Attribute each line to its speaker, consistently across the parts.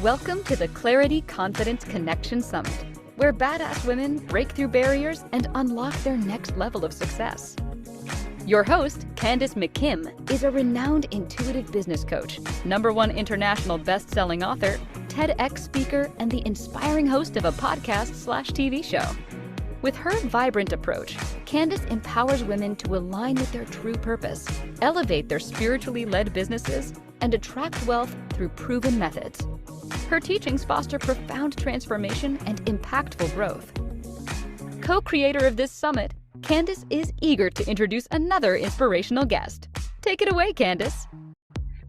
Speaker 1: Welcome to the Clarity Confidence Connection Summit, where badass women break through barriers and unlock their next level of success. Your host, Candace McKim, is a renowned intuitive business coach, #1 international best-selling author, TEDx speaker, and the inspiring host of a podcast/TV show. With her vibrant approach, Candace empowers women to align with their true purpose, elevate their spiritually led businesses, and attract wealth through proven methods. Her teachings foster profound transformation and impactful growth. Co-creator of this summit, Candace is eager to introduce another inspirational guest. Take it away, Candace.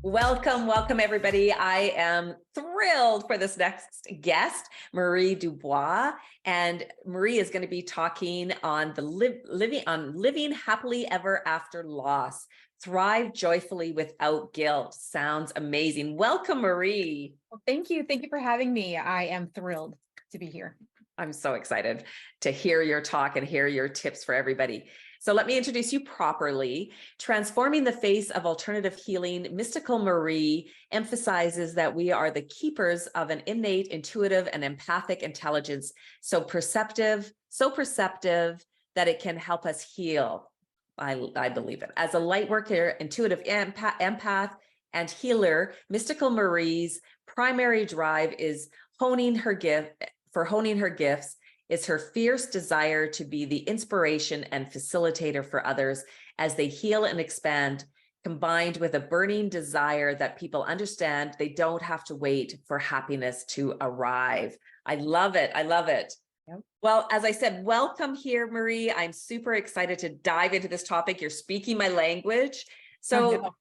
Speaker 2: Welcome, everybody. I am thrilled for this next guest, Marie Dubois. And Marie is going to be talking on living happily ever after loss. Thrive joyfully without guilt. Sounds amazing. Welcome, Marie.
Speaker 3: Well, thank you. Thank you for having me. I am thrilled to be here.
Speaker 2: I'm so excited to hear your talk and hear your tips for everybody. So let me introduce you properly. Transforming the face of alternative healing, Mystical Marie emphasizes that we are the keepers of an innate, intuitive, and empathic intelligence, so perceptive that it can help us heal. I believe it. As a Lightworker, intuitive empath, and healer, Mystical Marie's primary drive is honing her gifts is her fierce desire to be the inspiration and facilitator for others as they heal and expand, combined with a burning desire that people understand they don't have to wait for happiness to arrive. I love it. I love it. Yep. Well, as I said, welcome here, Marie. I'm super excited to dive into this topic. You're speaking my language. So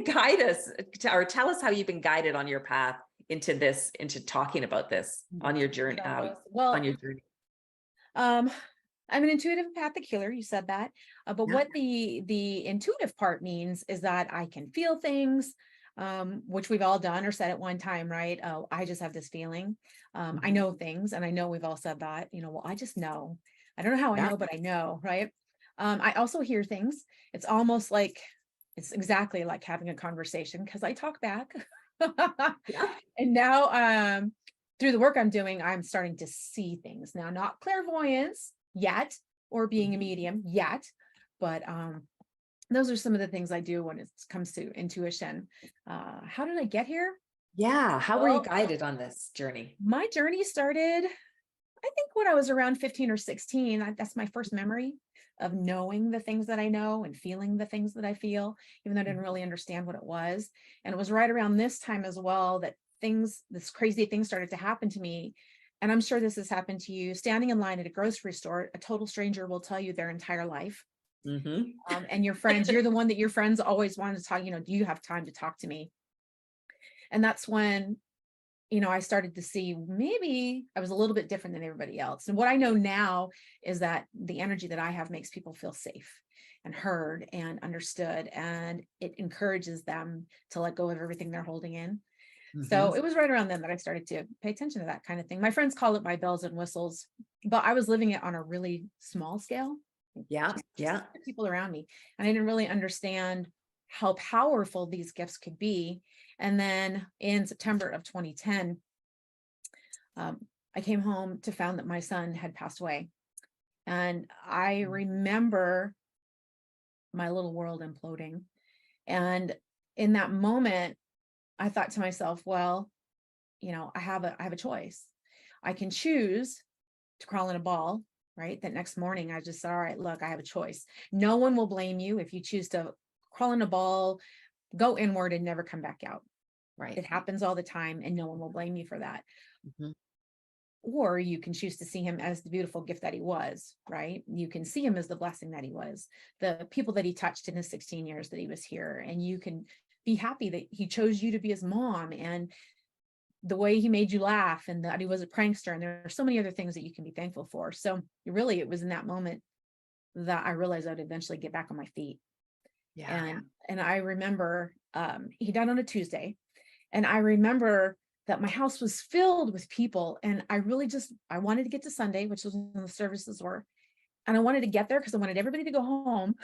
Speaker 2: guide us or tell us how you've been guided on your path into talking about this on your journey. On your journey.
Speaker 3: I'm an intuitive empathic healer. You said that, but what the intuitive part means is that I can feel things, which we've all done or said at one time, right? Oh, I just have this feeling. I know things, and I know we've all said that. Well, I just know. I don't know how I know, but I know, right? I also hear things. It's almost like it's exactly like having a conversation because I talk back. And now through the work I'm doing, I'm starting to see things now, not clairvoyance yet or being a medium yet, but those are some of the things I do when it comes to intuition. How did I get here?
Speaker 2: Yeah, how were you guided on this journey?
Speaker 3: My journey started, I think, when I was around 15 or 16. That's my first memory of knowing the things that I know and feeling the things that I feel, even though I didn't really understand what it was. And it was right around this time as well that this crazy thing started to happen to me. And I'm sure this has happened to you. Standing in line at a grocery store, a total stranger will tell you their entire life. And your friends, you're the one that your friends always wanted to talk, do you have time to talk to me? And that's when I started to see maybe I was a little bit different than everybody else. And what I know now is that the energy that I have makes people feel safe and heard and understood, and it encourages them to let go of everything they're holding in. So it was right around then that I started to pay attention to that kind of thing. My friends call it my bells and whistles, but I was living it on a really small scale.
Speaker 2: Yeah.
Speaker 3: People around me. And I didn't really understand how powerful these gifts could be. And then in September of 2010, I came home to find that my son had passed away. And I remember my little world imploding. And in that moment, I thought to myself, well, I have a choice. I can choose to crawl in a ball, right? That next morning, I just said, all right, look, I have a choice. No one will blame you if you choose to crawl in a ball, go inward, and never come back out.
Speaker 2: Right.
Speaker 3: It happens all the time, and no one will blame you for that. Or you can choose to see him as the beautiful gift that he was, right? You can see him as the blessing that he was, the people that he touched in his 16 years that he was here. And you can be happy that he chose you to be his mom, and the way he made you laugh, and that he was a prankster. And there are so many other things that you can be thankful for. So really, it was in that moment that I realized I'd eventually get back on my feet. And I remember he died on a Tuesday. And I remember that my house was filled with people. And I wanted to get to Sunday, which was when the services were. And I wanted to get there because I wanted everybody to go home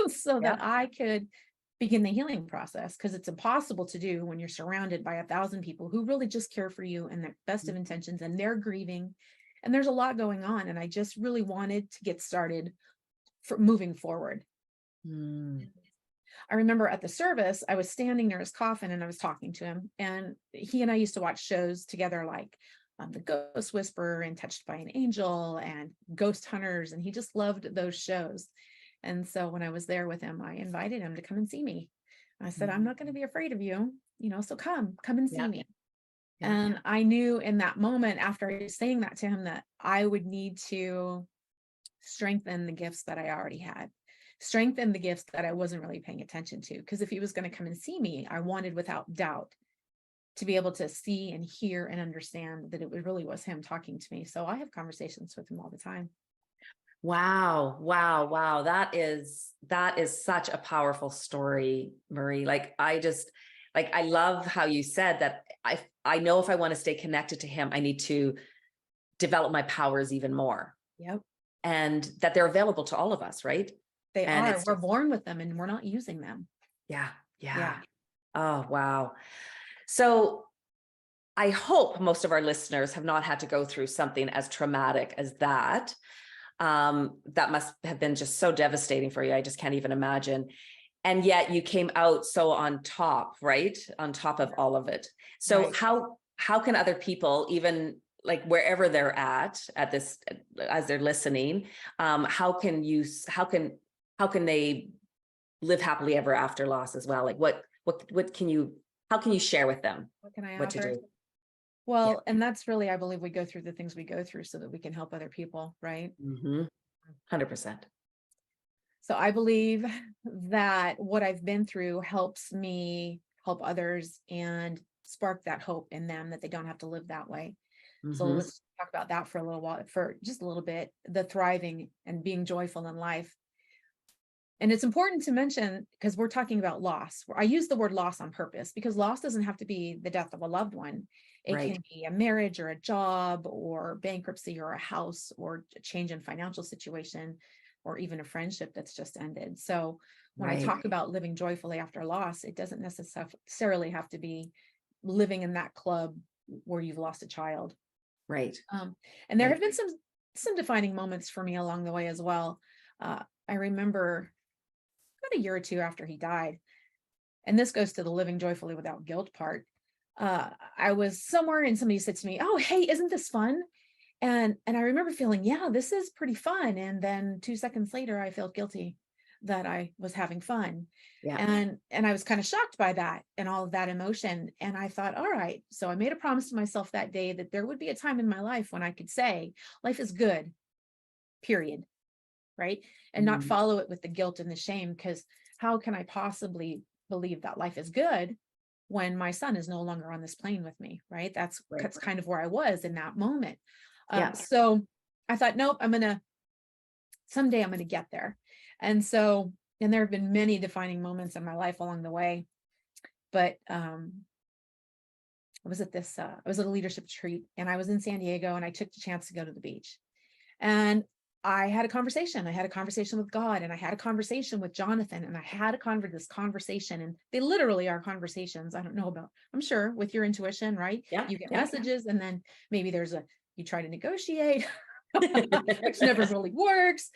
Speaker 3: so that I could begin the healing process, because it's impossible to do when you're surrounded by 1,000 people who really just care for you and their best of intentions, and they're grieving, and there's a lot going on. And I just really wanted to get started for moving forward. I remember at the service, I was standing near his coffin and I was talking to him, and he and I used to watch shows together, like The Ghost Whisperer and Touched by an Angel and Ghost Hunters. And he just loved those shows. And so when I was there with him, I invited him to come and see me. I said, I'm not going to be afraid of you, so come and see me. And I knew in that moment, after I was saying that to him, that I would need to strengthen the gifts that I already had, strengthen the gifts that I wasn't really paying attention to. Because if he was going to come and see me, I wanted without doubt to be able to see and hear and understand that it really was him talking to me. So I have conversations with him all the time.
Speaker 2: Wow. Wow. Wow. That is such a powerful story, Marie. I love how you said that. I know if I want to stay connected to him, I need to develop my powers even more.
Speaker 3: Yep.
Speaker 2: And that they're available to all of us, right?
Speaker 3: They are. We're born with them and we're not using them.
Speaker 2: Yeah. Oh, wow. So I hope most of our listeners have not had to go through something as traumatic as that. That must have been just so devastating for you. I just can't even imagine. And yet you came out so on top, right? On top of all of it. So right. How can other people, even like wherever they're at this, as they're listening, how can they live happily ever after loss as well? Like how can you share with them what to do?
Speaker 3: Well, and that's really, I believe we go through the things we go through so that we can help other people, right?
Speaker 2: 100%.
Speaker 3: So I believe that what I've been through helps me help others and spark that hope in them, that they don't have to live that way. So let's talk about that for a little while, for just a little bit, the thriving and being joyful in life. And it's important to mention, because we're talking about loss. I use the word loss on purpose, because loss doesn't have to be the death of a loved one. It can be a marriage or a job or bankruptcy or a house or a change in financial situation or even a friendship that's just ended. So when I talk about living joyfully after loss, it doesn't necessarily have to be living in that club where you've lost a child.
Speaker 2: Right.
Speaker 3: And there have been some defining moments for me along the way as well. I remember about a year or two after he died, and this goes to the living joyfully without guilt part. I was somewhere and somebody said to me, "Oh, hey, isn't this fun?" And I remember feeling, yeah, this is pretty fun. And then 2 seconds later, I felt guilty that I was having fun. And I was kind of shocked by that and all of that emotion. And I thought, all right. So I made a promise to myself that day that there would be a time in my life when I could say life is good, period. Right. And not follow it with the guilt and the shame, because how can I possibly believe that life is good when my son is no longer on this plane with me? Right. That's kind of where I was in that moment. So I thought, nope, someday I'm going to get there. And there have been many defining moments in my life along the way, but, I was at a leadership retreat, and I was in San Diego, and I took the chance to go to the beach, and I had a conversation. I had a conversation with God, and I had a conversation with Jonathan, and I had this conversation, and they literally are conversations. I don't know about, I'm sure with your intuition, right? You get messages, and then maybe you try to negotiate, which never really works.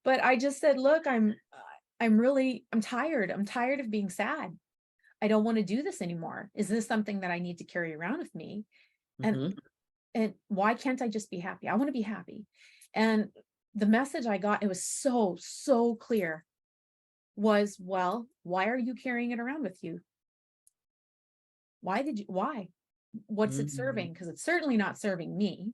Speaker 3: But I just said, look, I'm tired. I'm tired of being sad. I don't want to do this anymore. Is this something that I need to carry around with me? And why can't I just be happy? I want to be happy. And the message I got, it was so clear, was, well, why are you carrying it around with you? Why? What's it serving? Because it's certainly not serving me.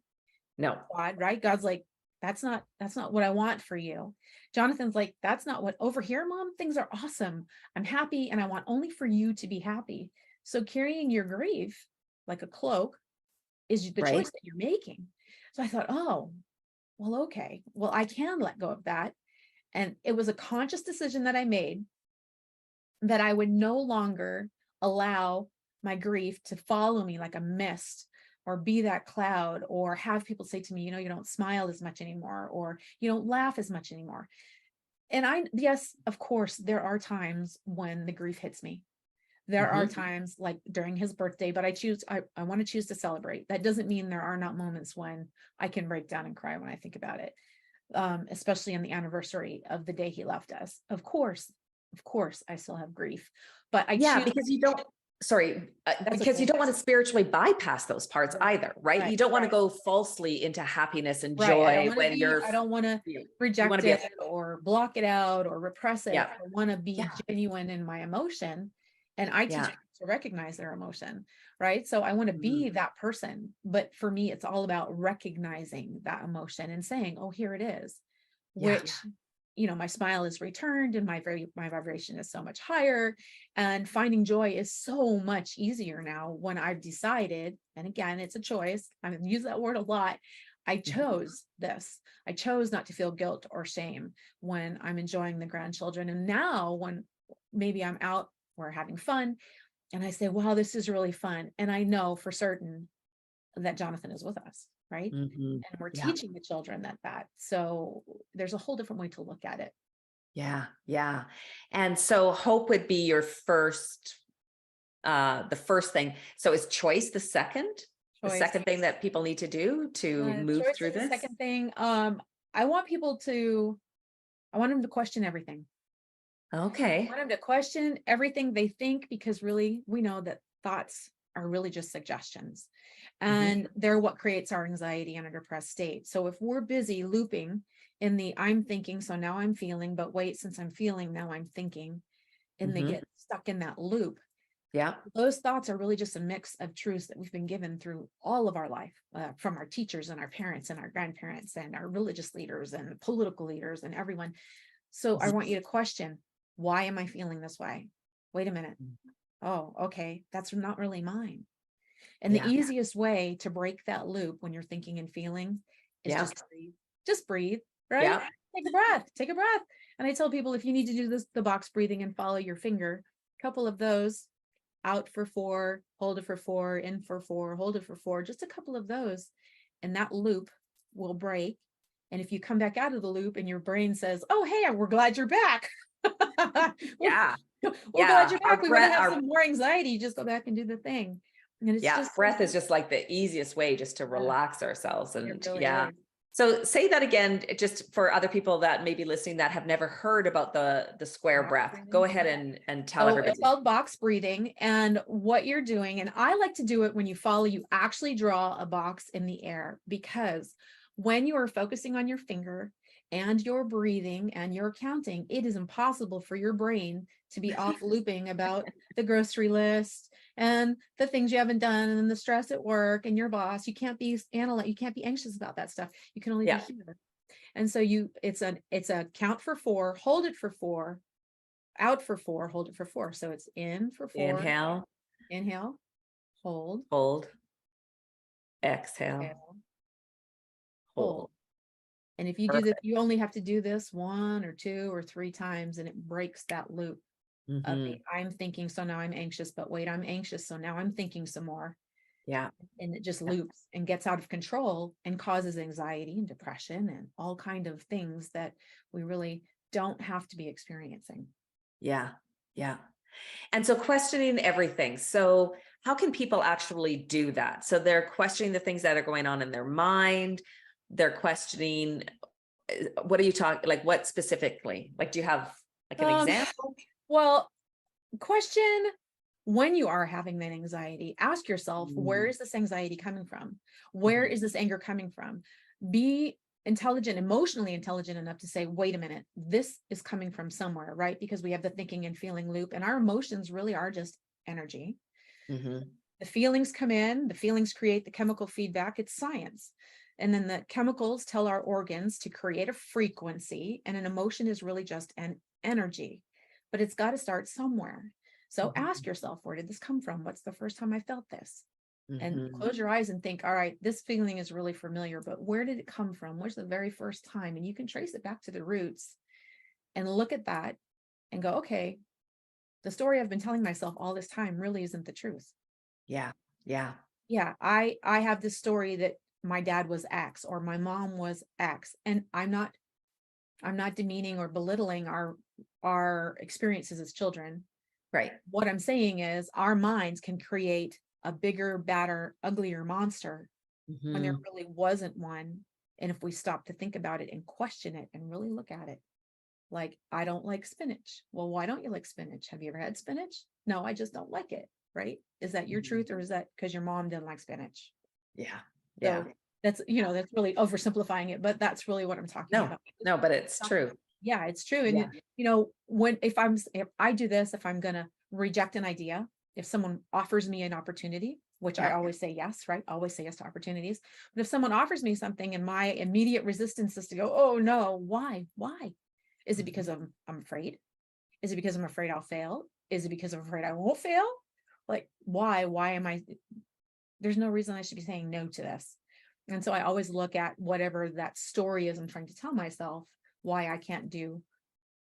Speaker 2: No.
Speaker 3: God, right? God's like, that's not what I want for you. Jonathan's like, that's not what, over here, Mom, things are awesome. I'm happy, and I want only for you to be happy. So carrying your grief like a cloak is the choice that you're making. So I thought, oh, well, okay, well, I can let go of that. And it was a conscious decision that I made, that I would no longer allow my grief to follow me like a mist, or be that cloud, or have people say to me, you don't smile as much anymore, or you don't laugh as much anymore. Yes, of course, there are times when the grief hits me. There are times like during his birthday, but I want to choose to celebrate. That doesn't mean there are not moments when I can break down and cry when I think about it. Especially on the anniversary of the day he left us. Of course, I still have grief, but I
Speaker 2: Yeah,
Speaker 3: choose.
Speaker 2: because you don't, because you don't want to spiritually bypass those parts either, right? You don't want to go falsely into happiness and joy when
Speaker 3: I don't want to
Speaker 2: you
Speaker 3: reject
Speaker 2: want to be
Speaker 3: it or block it out or repress it.
Speaker 2: yeah,
Speaker 3: I want to be genuine in my emotion. And I teach
Speaker 2: yeah.
Speaker 3: people to recognize their emotion, right? So I want to be that person. But for me, it's all about recognizing that emotion and saying, oh, here it is, which, my smile is returned and my vibration is so much higher, and finding joy is so much easier now when I've decided, and again, it's a choice. I use that word a lot. I chose this. I chose not to feel guilt or shame when I'm enjoying the grandchildren. And now when maybe I'm out, we're having fun, and I say, wow, this is really fun. And I know for certain that Jonathan is with us, right? And we're teaching the children that. So there's a whole different way to look at it.
Speaker 2: Yeah. Yeah. And so hope would be your the first thing. So is choice the second? The second thing that people need to do to move through this?
Speaker 3: The second thing, I want them to question everything.
Speaker 2: Okay.
Speaker 3: I want them to question everything they think, because really we know that thoughts are really just suggestions, and they're what creates our anxiety and a depressed state. So if we're busy looping in the I'm thinking, so now I'm feeling, but wait, since I'm feeling, now I'm thinking, and they get stuck in that loop.
Speaker 2: Yeah.
Speaker 3: Those thoughts are really just a mix of truths that we've been given through all of our life, from our teachers and our parents and our grandparents and our religious leaders and political leaders and everyone. So I want you to question, why am I feeling this way? Wait a minute. Oh, okay. That's not really mine. And the easiest way to break that loop when you're thinking and feeling is just breathe. Just breathe, right?
Speaker 2: Yeah.
Speaker 3: Take a breath. And I tell people, if you need to do this, the box breathing and follow your finger, a couple of those, out for 4, hold it for 4, in for 4, hold it for 4, just a couple of those, and that loop will break. And if you come back out of the loop and your brain says, oh, hey, we're glad you're back. We're glad you're back. We want to have some more anxiety. Just go back and do the thing. And it's just
Speaker 2: breath is just like the easiest way just to relax ourselves. And
Speaker 3: it really is.
Speaker 2: So say that again, just for other people that may be listening that have never heard about the square breath.
Speaker 3: Breathing.
Speaker 2: Go ahead and tell everybody.
Speaker 3: It's called box breathing. And what you're doing, and I like to do it when you actually draw a box in the air, because when you are focusing on your finger and your breathing and your counting, it is impossible for your brain to be off looping about the grocery list and the things you haven't done and the stress at work and your boss. You can't be anxious about that stuff. You can only be here. And so it's a count for 4, hold it for 4, out for 4, hold it for 4. So it's in for 4. Inhale, hold,
Speaker 2: exhale, hold.
Speaker 3: And if you do this, you only have to do this 1 or 2 or 3 times, and it breaks that loop of the I'm thinking, so now I'm anxious, but wait, I'm anxious, so now I'm thinking some more.
Speaker 2: Yeah.
Speaker 3: And it just loops and gets out of control and causes anxiety and depression and all kind of things that we really don't have to be experiencing.
Speaker 2: Yeah. Yeah. And so questioning everything. So how can people actually do that? So they're questioning the things that are going on in their mind. They're questioning, what are you talking, like what specifically? Like, do you have like an example?
Speaker 3: Well, question, when you are having that anxiety, ask yourself, where is this anxiety coming from? Where is this anger coming from? Be emotionally intelligent enough to say, wait a minute, this is coming from somewhere, right? Because we have the thinking and feeling loop, and our emotions really are just energy. The feelings come in, the feelings create the chemical feedback. It's science. And then the chemicals tell our organs to create a frequency, and an emotion is really just an energy, but it's got to start somewhere. So ask yourself, where did this come from? What's the first time I felt this? And close your eyes and think, all right, this feeling is really familiar, but where did it come from? Where's the very first time? And you can trace it back to the roots and look at that and go, okay, the story I've been telling myself all this time really isn't the truth.
Speaker 2: Yeah.
Speaker 3: I have this story that my dad was X or my mom was X, and I'm not I'm not demeaning or belittling our experiences as children.
Speaker 2: Right.
Speaker 3: What I'm saying is our minds can create a bigger, badder, uglier monster when there really wasn't one. And if we stop to think about it and question it and really look at it, like, I don't like spinach. Well, why don't you like spinach? Have you ever had spinach? No, I just don't like it. Right? Is that your truth, or is that because your mom didn't like spinach?
Speaker 2: Yeah.
Speaker 3: So that's, that's really oversimplifying it, but that's really what I'm talking about.
Speaker 2: No, but it's true.
Speaker 3: Yeah, it's true. And if I do this, if I'm going to reject an idea, if someone offers me an opportunity, which I always say yes, right? Always say yes to opportunities. But if someone offers me something and my immediate resistance is to go, oh no, why? Is it because I'm afraid? Is it because I'm afraid I'll fail? Is it because I'm afraid I won't fail? Like, why? Why am I? There's no reason I should be saying no to this. And so I always look at whatever that story is I'm trying to tell myself, why I can't do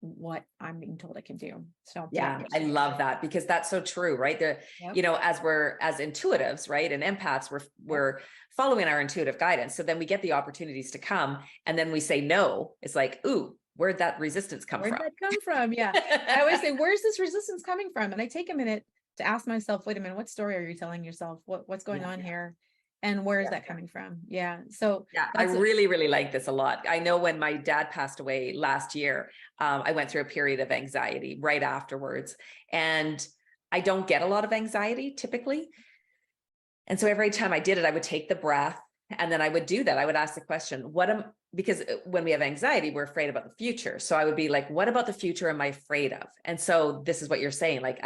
Speaker 3: what I'm being told I can do. So
Speaker 2: yeah, I love that, because that's so true, right? As intuitives, right, and empaths, we're following our intuitive guidance. So then we get the opportunities to come, and then we say no. It's like, ooh, where'd that resistance come from?
Speaker 3: Where'd that come from? Yeah. I always say, where's this resistance coming from? And I take a minute to ask myself, wait a minute, what story are you telling yourself? What's going on here? And where is that coming from? Yeah. So
Speaker 2: I really, really like this a lot. I know when my dad passed away last year, I went through a period of anxiety right afterwards, and I don't get a lot of anxiety typically. And so every time I did it, I would take the breath, and then I would do that. I would ask the question, because when we have anxiety, we're afraid about the future. So I would be like, what about the future am I afraid of? And so this is what you're saying, like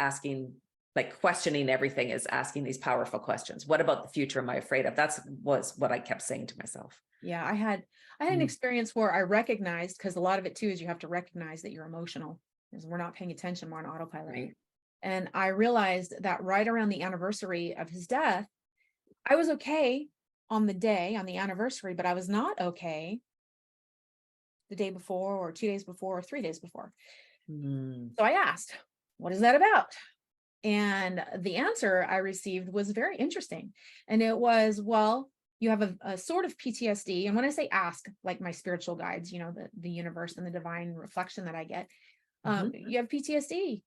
Speaker 2: questioning everything is asking these powerful questions. What about the future am I afraid of? Was what I kept saying to myself.
Speaker 3: Yeah, I had an experience where I recognized, because a lot of it too is you have to recognize that you're emotional, because we're not paying attention, we're on autopilot. Right. And I realized that right around the anniversary of his death, I was okay on the anniversary, but I was not okay the day before, or 2 days before, or 3 days before. So I asked, what is that about? And the answer I received was very interesting. And it was, well, you have a sort of PTSD. And when I say ask, like my spiritual guides, the universe and the divine reflection that I get, you have PTSD.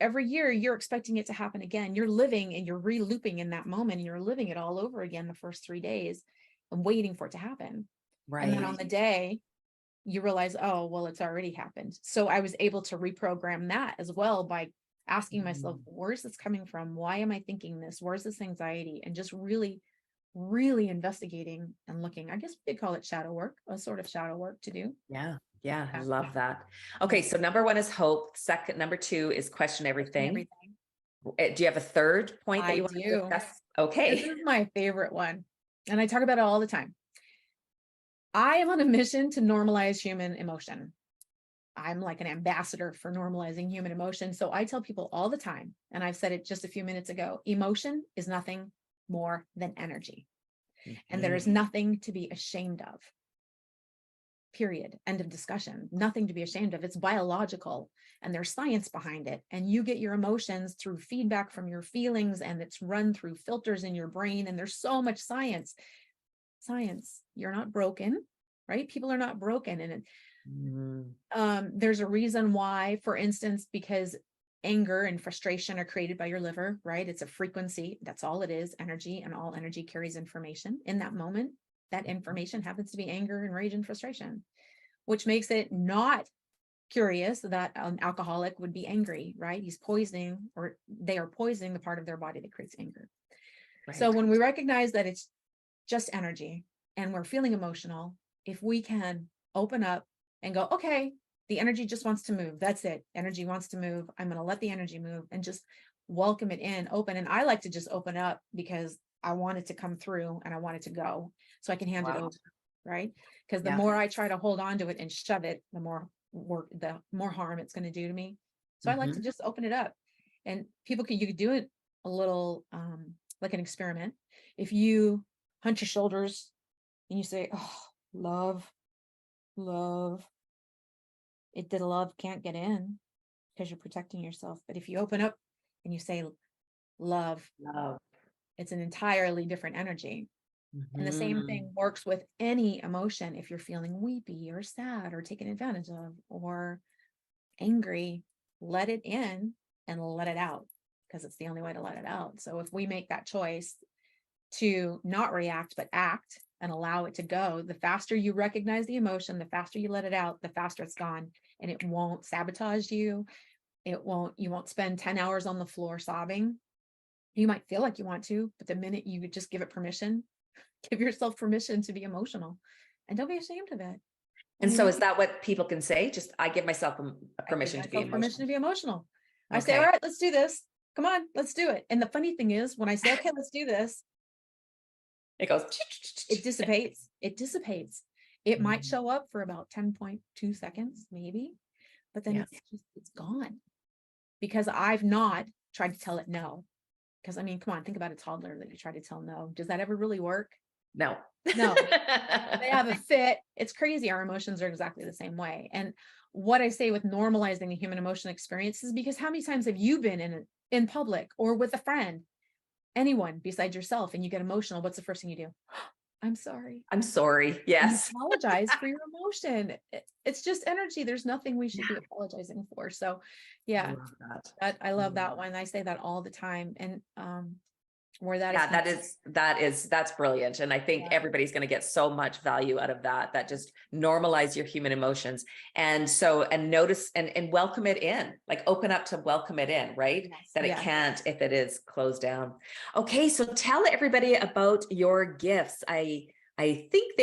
Speaker 3: Every year you're expecting it to happen again. You're living and you're re-looping in that moment, and you're living it all over again the first 3 days and waiting for it to happen. Right. And then on the day you realize, oh, well, it's already happened. So I was able to reprogram that as well by asking myself, where's this coming from? Why am I thinking this? Where's this anxiety? And just really, really investigating and looking. I guess we could call it shadow work, a sort of shadow work to do.
Speaker 2: Yeah, I love that. Okay, so number 1 is hope. Number 2 is question everything. Do you have a third point that you want to discuss? Okay.
Speaker 3: This is my favorite one, and I talk about it all the time. I am on a mission to normalize human emotion. I'm like an ambassador for normalizing human emotion. So I tell people all the time, and I've said it just a few minutes ago, emotion is nothing more than energy. And there is nothing to be ashamed of. Period. End of discussion. Nothing to be ashamed of. It's biological, and there's science behind it. And you get your emotions through feedback from your feelings, and it's run through filters in your brain. And there's so much science. You're not broken, right? People are not broken. And there's a reason why, for instance, because anger and frustration are created by your liver, right? It's a frequency. That's all it is, energy, and all energy carries information. In that moment, that information happens to be anger and rage and frustration, which makes it not curious that an alcoholic would be angry, right? He's poisoning, or they are poisoning the part of their body that creates anger. Right. So when we recognize that it's just energy and we're feeling emotional, if we can open up and go, okay, the energy just wants to move. That's it. Energy wants to move. I'm going to let the energy move and just welcome it in, open. And I like to just open up because I want it to come through and I want it to go so I can hand it over, right? Because the more I try to hold on to it and shove it, the more harm it's going to do to me. So I like to just open it up. And you could do it a little like an experiment. If you hunch your shoulders and you say, oh, love, the love can't get in because you're protecting yourself. But if you open up and you say love, it's an entirely different energy. And the same
Speaker 2: Mhm.
Speaker 3: thing works with any emotion. If you're feeling weepy or sad or taken advantage of or angry, let it in and let it out, because it's the only way to let it out. So if we make that choice to not react, but act and allow it to go, the faster you recognize the emotion, the faster you let it out, the faster it's gone, and it won't sabotage you. You won't spend 10 hours on the floor sobbing. You might feel like you want to, but the minute you just give it permission, give yourself permission to be emotional, and don't be ashamed of it. I
Speaker 2: And
Speaker 3: mean,
Speaker 2: so is that what people can say? Just, I give myself a
Speaker 3: I give
Speaker 2: permission to be
Speaker 3: myself permission to
Speaker 2: emotional.
Speaker 3: be emotional. I say, all
Speaker 2: Okay.
Speaker 3: right, let's do this. Come on, let's do it. And the funny thing is, when I say, okay, let's do this,
Speaker 2: It goes.
Speaker 3: it dissipates. It dissipates. It might
Speaker 2: Mhm.
Speaker 3: show up for about 10.2 seconds, maybe, but then
Speaker 2: Yeah.
Speaker 3: it's gone, because I've not tried to tell it no. Because I mean, come on, think about a toddler that you try to tell no. Does that ever really work?
Speaker 2: No.
Speaker 3: No. They have a fit. It's crazy. Our emotions are exactly the same way. And what I say with normalizing the human emotion experience is because how many times have you been in public or with a friend, anyone besides yourself, and you get emotional? What's the first thing you do? I'm sorry.
Speaker 2: I'm sorry.
Speaker 3: And you
Speaker 2: Yes.
Speaker 3: apologize for your emotion. It's just energy. There's nothing we should be apologizing for. So
Speaker 2: I
Speaker 3: yeah,
Speaker 2: love that.
Speaker 3: I love that
Speaker 2: Mhm.
Speaker 3: one. I say that all the time. And where that is
Speaker 2: Yeah, that's brilliant. And I think
Speaker 3: yeah,
Speaker 2: everybody's going to get so much value out of that just normalize your human emotions. And so, and notice and welcome it in, like open up to welcome it in, right?
Speaker 3: yes,
Speaker 2: That it
Speaker 3: yes.
Speaker 2: can't if it is closed down. Okay. So tell everybody about your gifts. I think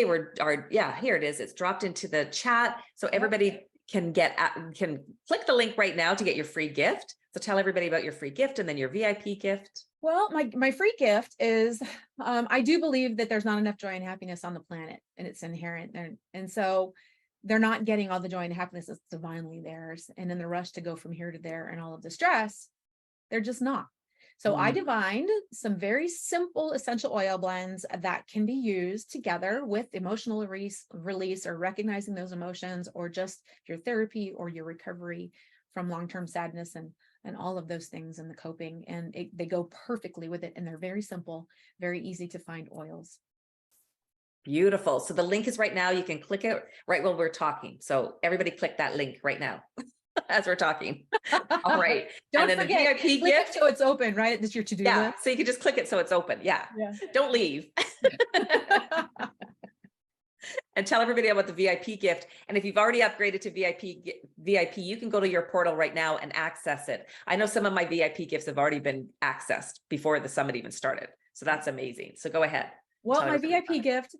Speaker 2: yeah, here it is. It's dropped into the chat. So everybody can can click the link right now to get your free gift. So tell everybody about your free gift and then your VIP gift.
Speaker 3: Well, my free gift is I do believe that there's not enough joy and happiness on the planet, and it's inherent. And so they're not getting all the joy and happiness that's divinely theirs. And in the rush to go from here to there and all of the stress, they're just not. So I divined some very simple essential oil blends that can be used together with emotional release or recognizing those emotions, or just your therapy or your recovery from long-term sadness and all of those things and the coping. And they go perfectly with it. And they're very simple, very easy to find oils.
Speaker 2: Beautiful. So the link is right now. You can click it right while we're talking. So everybody click that link right now as we're talking. All right.
Speaker 3: Don't
Speaker 2: and then
Speaker 3: forget,
Speaker 2: the VIP
Speaker 3: click it
Speaker 2: gift.
Speaker 3: so it's open, right? It's your to-do
Speaker 2: Yeah.
Speaker 3: list.
Speaker 2: So you can just click it so it's open. Yeah.
Speaker 3: Yeah.
Speaker 2: Don't leave. And tell everybody about the VIP gift. And if you've already upgraded to VIP, you can go to your portal right now and access it. I know some of my VIP gifts have already been accessed before the summit even started. So that's amazing. So go ahead.
Speaker 3: Well,
Speaker 2: Tell
Speaker 3: my
Speaker 2: everybody about
Speaker 3: VIP
Speaker 2: it.
Speaker 3: gift,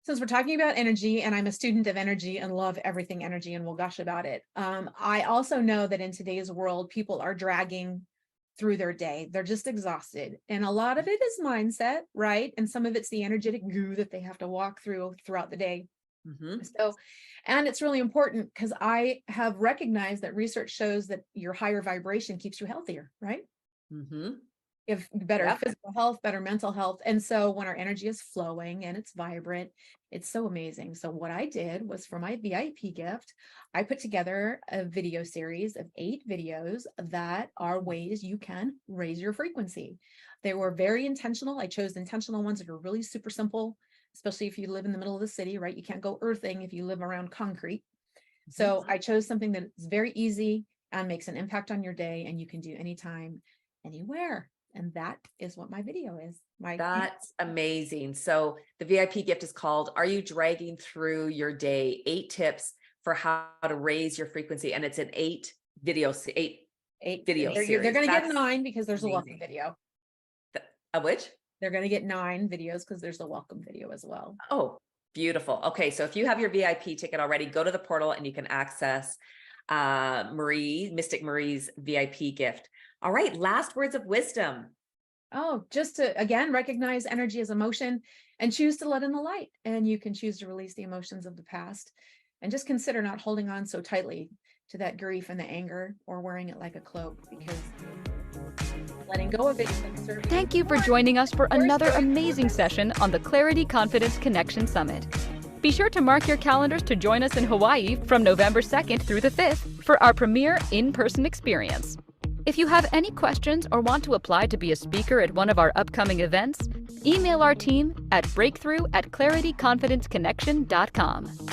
Speaker 3: since we're talking about energy, and I'm a student of energy and love everything energy and will gush about it. I also know that in today's world, people are dragging through their day. They're just exhausted. And a lot of it is mindset, right? And some of it's the energetic goo that they have to walk through throughout the day.
Speaker 2: Mhm.
Speaker 3: So, and it's really important because I have recognized that research shows that your higher vibration keeps you healthier, right?
Speaker 2: Mhm.
Speaker 3: If better
Speaker 2: Yep.
Speaker 3: physical health, better mental health. And so when our energy is flowing and it's vibrant, it's so amazing. So what I did was, for my VIP gift, I put together a video series of 8 videos that are ways you can raise your frequency. They were very intentional. I chose intentional ones that are really super simple, especially if you live in the middle of the city, right? You can't go earthing if you live around concrete. So I chose something that is very easy and makes an impact on your day, and you can do anytime, anywhere. And that is what my video is.
Speaker 2: That's amazing. So the VIP gift is called Are You Dragging Through Your Day? 8 tips for how to raise your frequency. And it's an 8 video series.
Speaker 3: They're going to get 9 because there's a welcome
Speaker 2: amazing.
Speaker 3: video.
Speaker 2: Which?
Speaker 3: They're going to get 9 videos because there's a welcome video as well.
Speaker 2: Oh, beautiful. Okay. So if you have your VIP ticket already, go to the portal and you can access Mystic Marie's VIP gift. All right. Last words of wisdom.
Speaker 3: Oh, just to, again, recognize energy as emotion and choose to let in the light. And you can choose to release the emotions of the past, and just consider not holding on so tightly to that grief and the anger, or wearing it like a cloak, because letting go of it can serve you.
Speaker 1: Thank you for joining us for another amazing session on the Clarity Confidence Connection Summit. Be sure to mark your calendars to join us in Hawaii from November 2nd through the 5th for our premier in-person experience. If you have any questions or want to apply to be a speaker at one of our upcoming events, email our team at breakthrough@clarityconfidenceconnection.com.